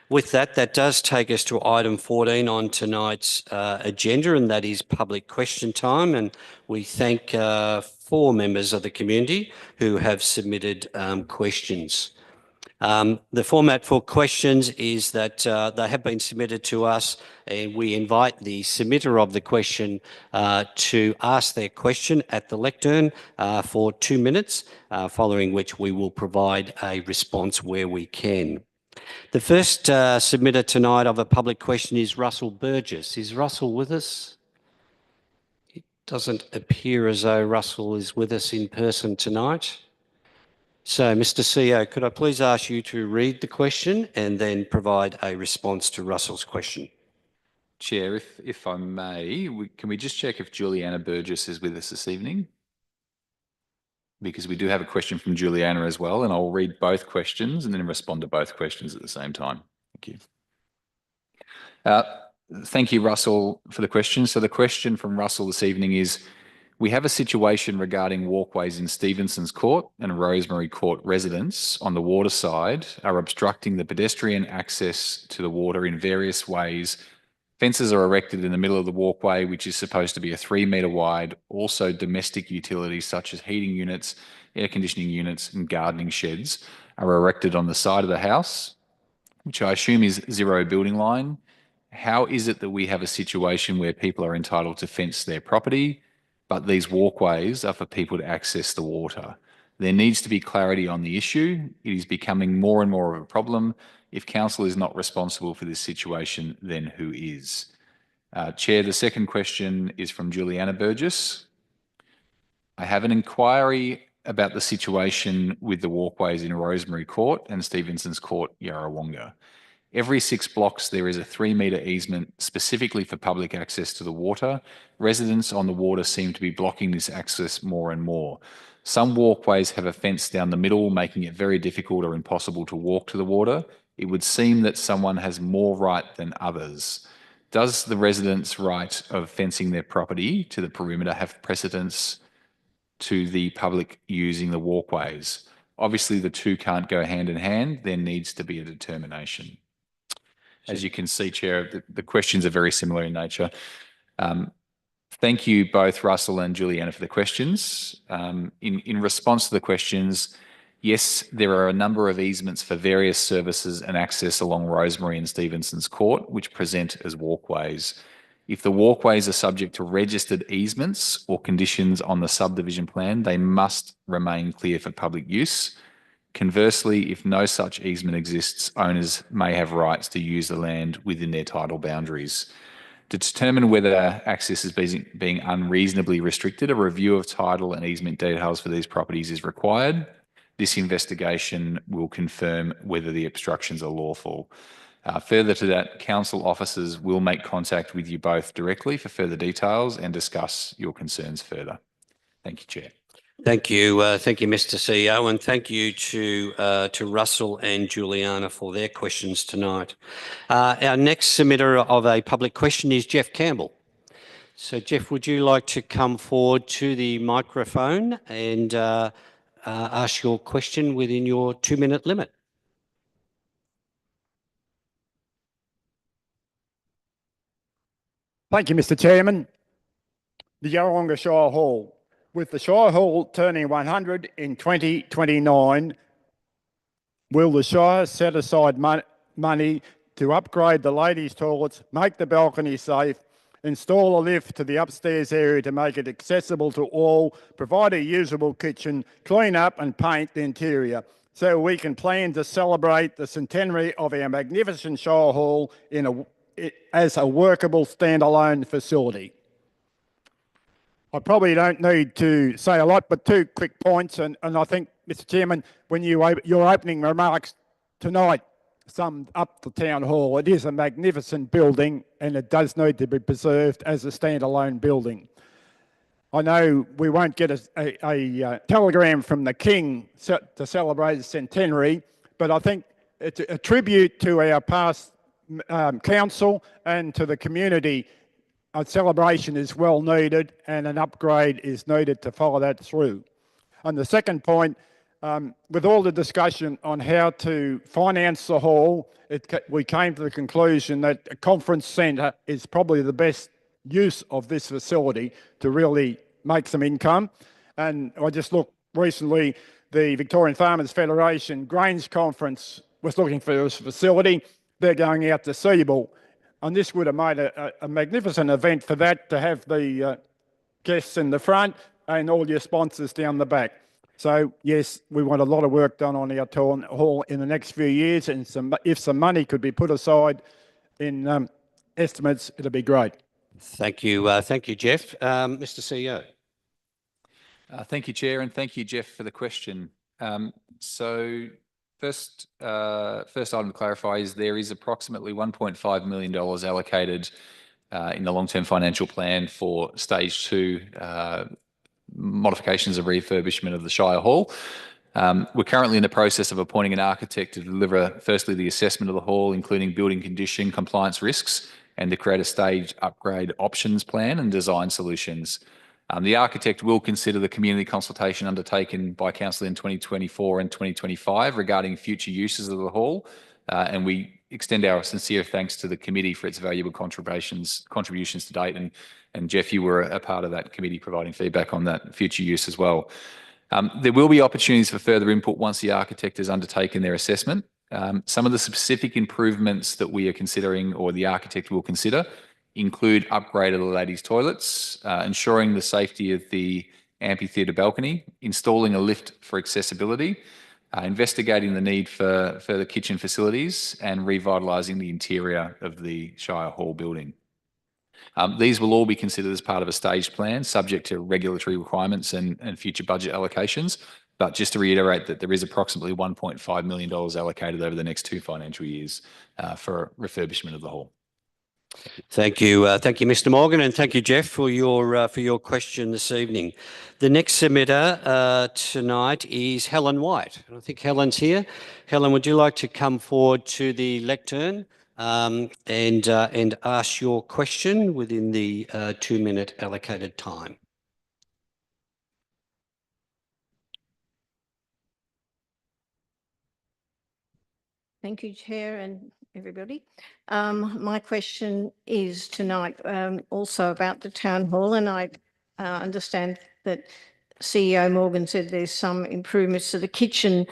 With that, that does take us to item 14 on tonight's agenda, and that is public question time. And we thank 4 members of the community who have submitted questions. The format for questions is that they have been submitted to us, and we invite the submitter of the question to ask their question at the lectern for 2 minutes, following which we will provide a response where we can. The first submitter tonight of a public question is Russell Burgess. Is Russell with us? It doesn't appear as though Russell is with us in person tonight. So, Mr. CEO, could I please ask you to read the question and then provide a response to Russell's question? Chair, if I may, can we just check if Juliana Burgess is with us this evening? Because we do have a question from Juliana as well, and I'll read both questions and then respond to both questions at the same time. Thank you. Thank you, Russell, for the question. So the question from Russell this evening is, we have a situation regarding walkways in Stevenson's Court and Rosemary Court residents on the water side are obstructing the pedestrian access to the water in various ways. Fences are erected in the middle of the walkway, which is supposed to be a 3 metre wide. Also, domestic utilities such as heating units, air conditioning units and gardening sheds are erected on the side of the house, which I assume is zero building line. How is it that we have a situation where people are entitled to fence their property, but these walkways are for people to access the water? There needs to be clarity on the issue. It is becoming more and more of a problem. If council is not responsible for this situation, then who is? Chair, the second question is from Juliana Burgess. I have an inquiry about the situation with the walkways in Rosemary Court and Stevenson's Court, Yarrawonga. Every 6 blocks, there is a 3 metre easement specifically for public access to the water. Residents on the water seem to be blocking this access more and more. Some walkways have a fence down the middle, making it very difficult or impossible to walk to the water. It would seem that someone has more right than others. Does the residents' right of fencing their property to the perimeter have precedence to the public using the walkways? Obviously, the two can't go hand in hand. There needs to be a determination. As you can see, Chair, the questions are very similar in nature. Thank you both, Russell and Juliana, for the questions. In response to the questions, yes, there are a number of easements for various services and access along Rosemary and Stevenson's Court, which present as walkways. If the walkways are subject to registered easements or conditions on the subdivision plan, they must remain clear for public use. Conversely, if no such easement exists, owners may have rights to use the land within their title boundaries. To determine whether access is being unreasonably restricted, a review of title and easement details for these properties is required. This investigation will confirm whether the obstructions are lawful. Further to that, council officers will make contact with you both directly for further details and discuss your concerns further. Thank you, Chair. Thank you, Mr. CEO, and thank you to Russell and Juliana for their questions tonight. Our next submitter of a public question is Jeff Campbell. So Jeff, would you like to come forward to the microphone and ask your question within your 2-minute limit? Thank you, Mr. Chairman. The Yarrawonga Shire Hall. With the Shire Hall turning 100 in 2029, will the Shire set aside money to upgrade the ladies' toilets, make the balcony safe, install a lift to the upstairs area to make it accessible to all, provide a usable kitchen, clean up and paint the interior, so we can plan to celebrate the centenary of our magnificent Shire Hall as a workable standalone facility? I probably don't need to say a lot, but 2 quick points. And I think, Mr. Chairman, when your opening remarks tonight summed up the Town Hall, it is a magnificent building and it does need to be preserved as a standalone building. I know we won't get a telegram from the King to celebrate the centenary, but I think it's a tribute to our past council and to the community. A celebration is well needed and an upgrade is needed to follow that through. And the second point, with all the discussion on how to finance the hall, we came to the conclusion that a conference centre is probably the best use of this facility to really make some income. And I just looked recently, the Victorian Farmers Federation Grains Conference was looking for this facility. They're going out to Seabull. And this would have made a magnificent event for that, to have the guests in the front and all your sponsors down the back. So, yes, we want a lot of work done on our town hall in the next few years, and if some money could be put aside in estimates, it'd be great. Thank you, Jeff. Mr. CEO. Thank you, Chair, and thank you, Jeff, for the question. First item to clarify is there is approximately $1.5 million allocated in the long-term financial plan for stage 2 modifications of refurbishment of the Shire Hall. We're currently in the process of appointing an architect to deliver, firstly, the assessment of the hall, including building condition, compliance risks, and to create a staged upgrade options plan and design solutions. The architect will consider the community consultation undertaken by Council in 2024 and 2025 regarding future uses of the hall, and we extend our sincere thanks to the committee for its valuable contributions to date. And Jeff, you were a part of that committee providing feedback on that future use as well. There will be opportunities for further input once the architect has undertaken their assessment. Some of the specific improvements that we are considering, or the architect will consider, include upgrade of the ladies' toilets, ensuring the safety of the amphitheatre balcony, installing a lift for accessibility, investigating the need for further kitchen facilities, and revitalising the interior of the Shire Hall building. These will all be considered as part of a staged plan, subject to regulatory requirements and future budget allocations. But just to reiterate that there is approximately $1.5 million allocated over the next 2 financial years for refurbishment of the hall. Thank you, Mr. Morgan, and thank you, Jeff, for your question this evening. The next submitter tonight is Helen White. I think Helen's here. Helen, would you like to come forward to the lectern and ask your question within the 2-minute allocated time? Thank you, Chair, and everybody. My question is tonight also about the Town Hall, and I understand that CEO Morgan said there's some improvements to the kitchen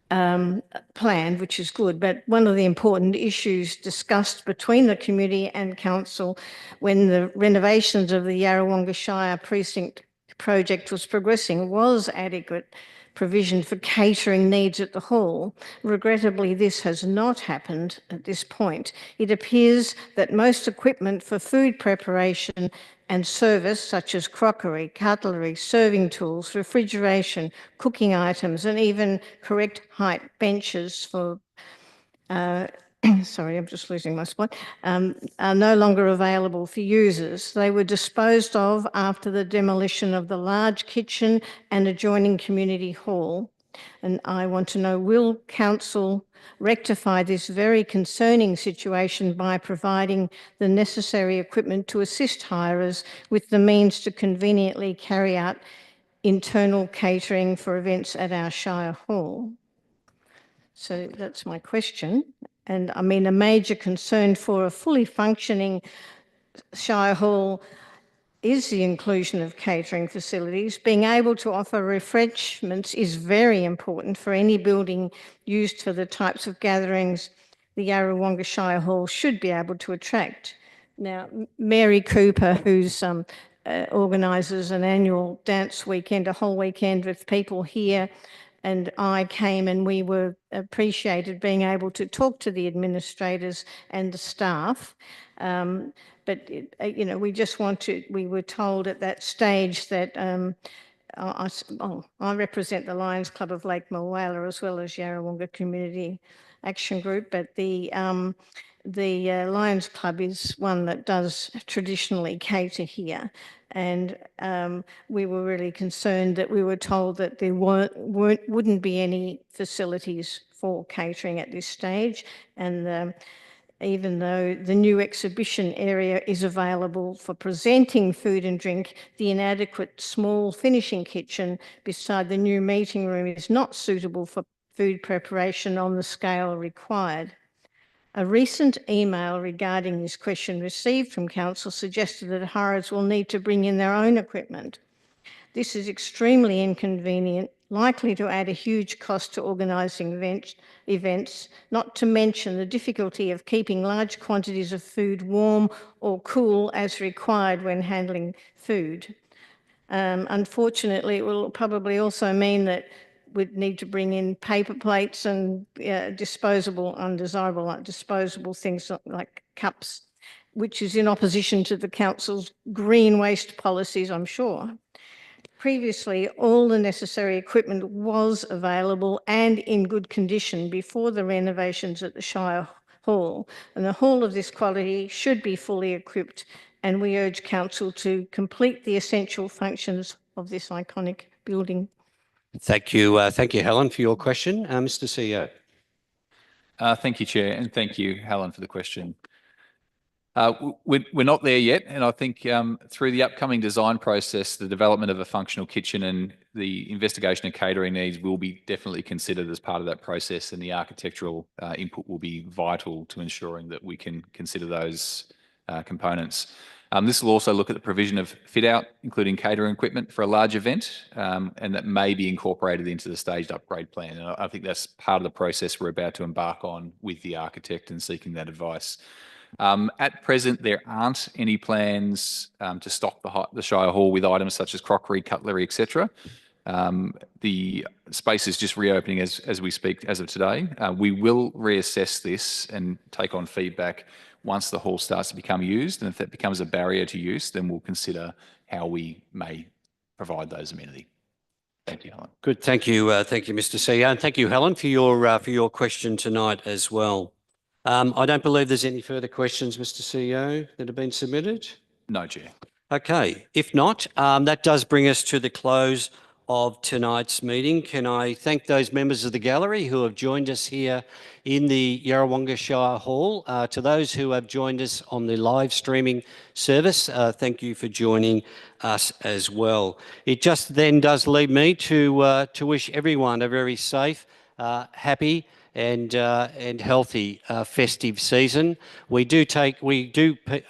plan, which is good. But one of the important issues discussed between the committee and council when the renovations of the Yarrawonga Shire precinct project was progressing was adequate provision for catering needs at the hall. Regrettably, this has not happened at this point. It appears that most equipment for food preparation and service, such as crockery, cutlery, serving tools, refrigeration, cooking items, and even correct height benches for sorry, I'm just losing my spot, are no longer available for users. They were disposed of after the demolition of the large kitchen and adjoining community hall And I want to know, will council rectify this very concerning situation by providing the necessary equipment to assist hirers with the means to conveniently carry out internal catering for events at our Shire Hall? So that's my question. And I mean, a major concern for a fully functioning Shire Hall is the inclusion of catering facilities. Being able to offer refreshments is very important for any building used for the types of gatherings the Yarrawonga Shire Hall should be able to attract. Now, Mary Cooper, who's organises an annual dance weekend, a whole weekend with people here, and I came and we were appreciated being able to talk to the administrators and the staff. But, you know, we just want to, we were told at that stage that I represent the Lions Club of Lake Mulwala as well as Yarrawonga Community Action Group, but the Lions Club is one that does traditionally cater here. And we were really concerned that we were told that there wouldn't be any facilities for catering at this stage. And even though the new exhibition area is available for presenting food and drink, the inadequate small finishing kitchen beside the new meeting room is not suitable for food preparation on the scale required. A recent email regarding this question received from council suggested that hirers will need to bring in their own equipment. This is extremely inconvenient, likely to add a huge cost to organising events, not to mention the difficulty of keeping large quantities of food warm or cool as required when handling food. Unfortunately, it will probably also mean that we'd need to bring in paper plates and disposable, undesirable, like disposable things like cups, which is in opposition to the council's green waste policies, I'm sure. Previously, all the necessary equipment was available and in good condition before the renovations at the Shire Hall, and a hall of this quality should be fully equipped, and we urge council to complete the essential functions of this iconic building. Thank you, Helen, for your question. Mr. CEO. Thank you, Chair, and thank you, Helen, for the question. We're not there yet, and I think through the upcoming design process, the development of a functional kitchen and the investigation of catering needs will be definitely considered as part of that process, and the architectural input will be vital to ensuring that we can consider those components. This will also look at the provision of fit-out, including catering equipment for a large event, and that may be incorporated into the staged upgrade plan. And I think that's part of the process we're about to embark on with the architect and seeking that advice. At present, there aren't any plans to stock the Shire Hall with items such as crockery, cutlery, etc. The space is just reopening as we speak as of today. We will reassess this and take on feedback once the hall starts to become used, and if that becomes a barrier to use, then we'll consider how we may provide those amenities. Thank you, Helen. Good, thank you, Mr. CEO, and thank you, Helen, for your question tonight as well. I don't believe there's any further questions, Mr. CEO, that have been submitted. No, Chair. Okay, if not, that does bring us to the close of tonight's meeting. Can I thank those members of the gallery who have joined us here in the Yarrawonga Shire Hall. To those who have joined us on the live streaming service, thank you for joining us as well. It just then does leave me to wish everyone a very safe, happy and healthy festive season. We do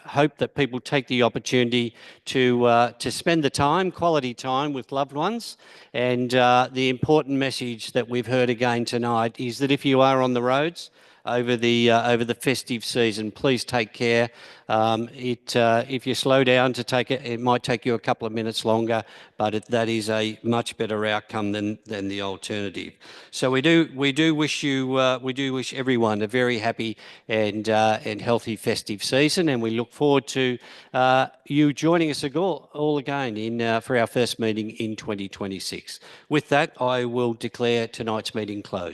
hope that people take the opportunity to spend the time, quality time with loved ones. And the important message that we've heard again tonight is that if you are on the roads over the festive season, please take care. If you slow down to take it, it might take you a couple of minutes longer, but that is a much better outcome than the alternative. So we do wish everyone a very happy and healthy festive season, and we look forward to you joining us all again for our first meeting in 2026. With that, I will declare tonight's meeting closed.